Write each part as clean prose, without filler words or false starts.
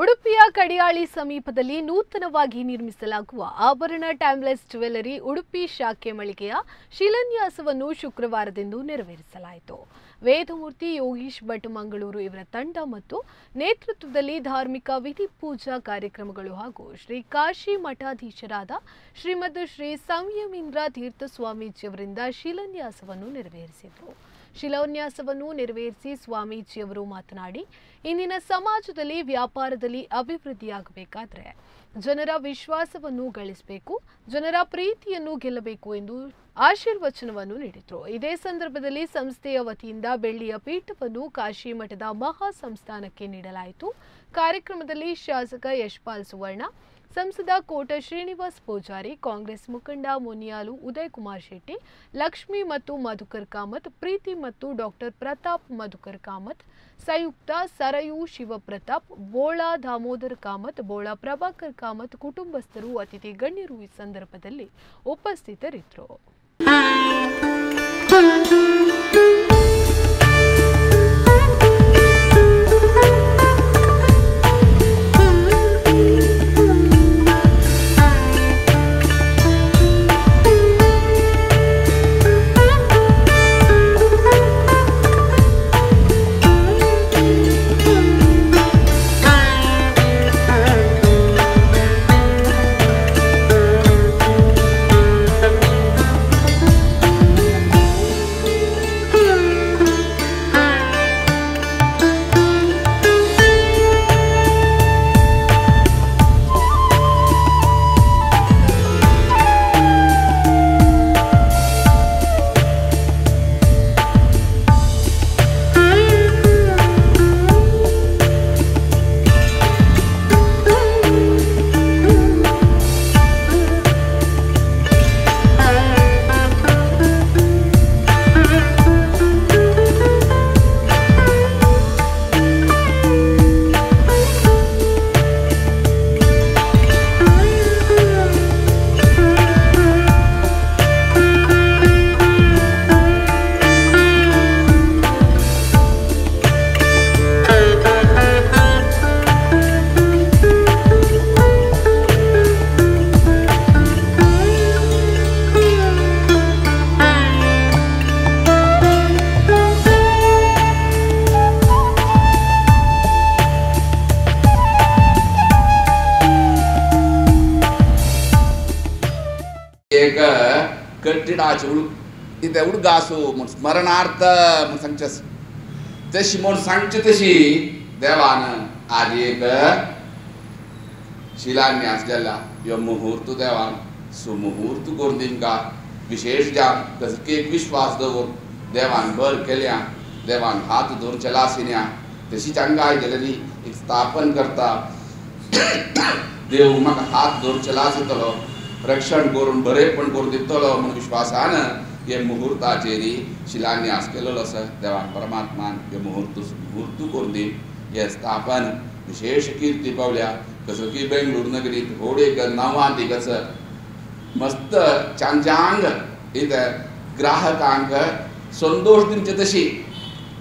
ಉಡುಪಿಯ ಕಡಿಯಾಳಿ ಸಮೀಪದಲ್ಲಿ ನೂತನವಾಗಿ ನಿರ್ಮಿಸಲಾಗುವ ಆಭರಣ ಟೈಮ್ಲೆಸ್ ಜ್ಯುವೆಲರಿ ಉಡುಪಿ ಶಾಖೆ ಮಳಿಗೆಯ ಶಿಲಾನ್ಯಾಸವನ್ನು ಶುಕ್ರವಾರದಂದು ನೆರವೇರಿಸಲಾಯಿತು. ವೇದಮೂರ್ತಿ ಯೋಗೀಶ್ ಭಟ್ ಮಂಗಳೂರು ಇವರ ತಂಡ ಮತ್ತು ನೇತೃತ್ವದಲ್ಲಿ ಧಾರ್ಮಿಕ ವಿಧಿ ಪೂಜಾ ಕಾರ್ಯಕ್ರಮಗಳು ಹಾಗೂ ಶ್ರೀ ಕಾಶಿ ಮಠಾಧೀಶರಾದ ಶ್ರೀಮದ್ ಶ್ರೀ ಸಂಯಮೀಂದ್ರ ತೀರ್ಥ ಸ್ವಾಮೀಜಿಯವರಿಂದ ಶಿಲಾನ್ಯಾಸವನ್ನು ನೆರವೇರಿಸಿದರು. ಶಿಲಾನ್ಯಾಸವನ್ನು ನೆರವೇರಿಸಿ ಸ್ವಾಮೀಜಿಯವರು ಮಾತನಾಡಿ, ಇಂದಿನ ಸಮಾಜದಲ್ಲಿ ವ್ಯಾಪಾರದಲ್ಲಿ ಅಭಿವೃದ್ಧಿಯಾಗಬೇಕಾದರೆ ಜನರ ವಿಶ್ವಾಸವನ್ನು ಗಳಿಸಬೇಕು, ಜನರ ಪ್ರೀತಿಯನ್ನು ಗೆಲ್ಲಬೇಕು ಎಂದು ಆಶೀರ್ವಚನವನ್ನು ನೀಡಿದರು. ಇದೇ ಸಂದರ್ಭದಲ್ಲಿ ಸಂಸ್ಥೆಯ ವತಿಯಿಂದ ಬೆಳ್ಳಿಯ ಪೀಠವನ್ನು ಕಾಶಿ ಮಠದ ಮಹಾ ಸಂಸ್ಥಾನಕ್ಕೆ ನೀಡಲಾಯಿತು. ಕಾರ್ಯಕ್ರಮದಲ್ಲಿ ಶಾಸಕ ಯಶ್ಪಾಲ್ ಸುವರ್ಣ, ಸಂಸದ ಕೋಟ ಶ್ರೀನಿವಾಸ್ ಪೂಜಾರಿ, ಕಾಂಗ್ರೆಸ್ ಮುಖಂಡ ಮುನಿಯಾಲು ಉದಯ್ ಕುಮಾರ್ ಶೆಟ್ಟಿ, ಲಕ್ಷ್ಮಿ ಮತ್ತು ಮಧುಕರ್ ಕಾಮತ್, ಪ್ರೀತಿ ಮತ್ತು ಡಾಕ್ಟರ್ ಪ್ರತಾಪ್ ಮಧುಕರ್ ಕಾಮತ್, ಸಂಯುಕ್ತ ಸರಯು ಶಿವಪ್ರತಾಪ್, ಬೋಳಾ ದಾಮೋದರ್ ಕಾಮತ್, ಬೋಳಾ ಪ್ರಭಾಕರ್ ಕಾಮತ್ ಕುಟುಂಬಸ್ಥರು, ಅತಿಥಿ ಗಣ್ಯರು ಈ ಸಂದರ್ಭದಲ್ಲಿ ಉಪಸ್ಥಿತರಿದ್ದರು. एक कट्टिडाचे इथे उडगासू म्हण स्मरणार्थ म्हण सांगचस तशी म्हण सांगचे तशी देवान आज एक शिलान्यास केला. ह्यो मुहूर्त देवान सुमुहूर्त करून दिमका विशेष जाम कसके विश्वास दवर देवान भर केल्या, देवान हात धरून चलासिन्या तशी चांगाय गेलेली एक स्थापन करता. देव म्हाका हात धरून चलासितलो, रक्षण करून बरेपण करून दितलो म्हणून विश्वासान हे मुहूर्ताचेरी शिलान्यास केलेलो आसा. देवान परमात्मान हे मुहूर्त करून दी. हे स्थापन विशेष कीर्ती पावल्या. कसं की बेंगळूर नगरीत होडे नवां दिगस मस्त चांग इथे ग्राहकांक संतोष दिवचे तशी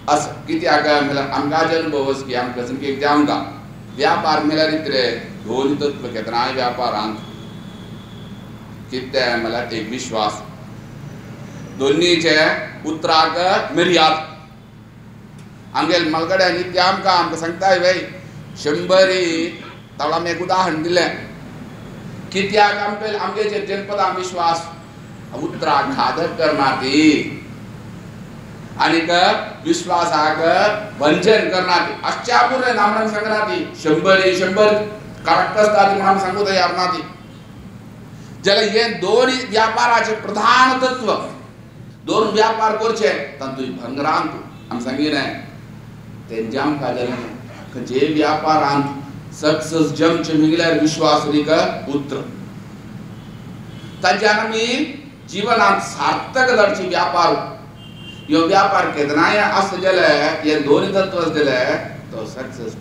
अस कित्याक म्हळ्यार आमकां अनुभव आसा की आमकां संख्येक जावंका व्यापार म्हळ्यार इतले दोन तत्व केतनाय व्यापारांत कितें म्हळ्यार एक विश्वास, दोनीचे उतराक मिर्याद. आमगेल मलगड्या नित्य आमकां सांगताय भाई 100 तावळा एक उदाहरण दिलें कित्याक आमगे जनपदा विश्वास उतराक खादर करना ती आनीक विश्वासाक भंजन करना ती अशा पुरे नामण सांगना ती 100 करेक्ट आसता ती म्हणून सांगू तयार ना ती. जाल्यार हे दोन व्यापाराचे प्रधान तत्व, दोन व्यापार करचे तातूंत भंगरांत आमी सांगिलें तेंचे आमकां जालें जे व्यापारांत सक्सेस जमचे म्हळ्यार विश्वासरीक उतर तांच्यान आमी जीवनांत सार्थक जावची व्यापार. ह्यो व्यापार केदनाय आसता जाल्यार हे दोन तत्व आसले तो सक्सेस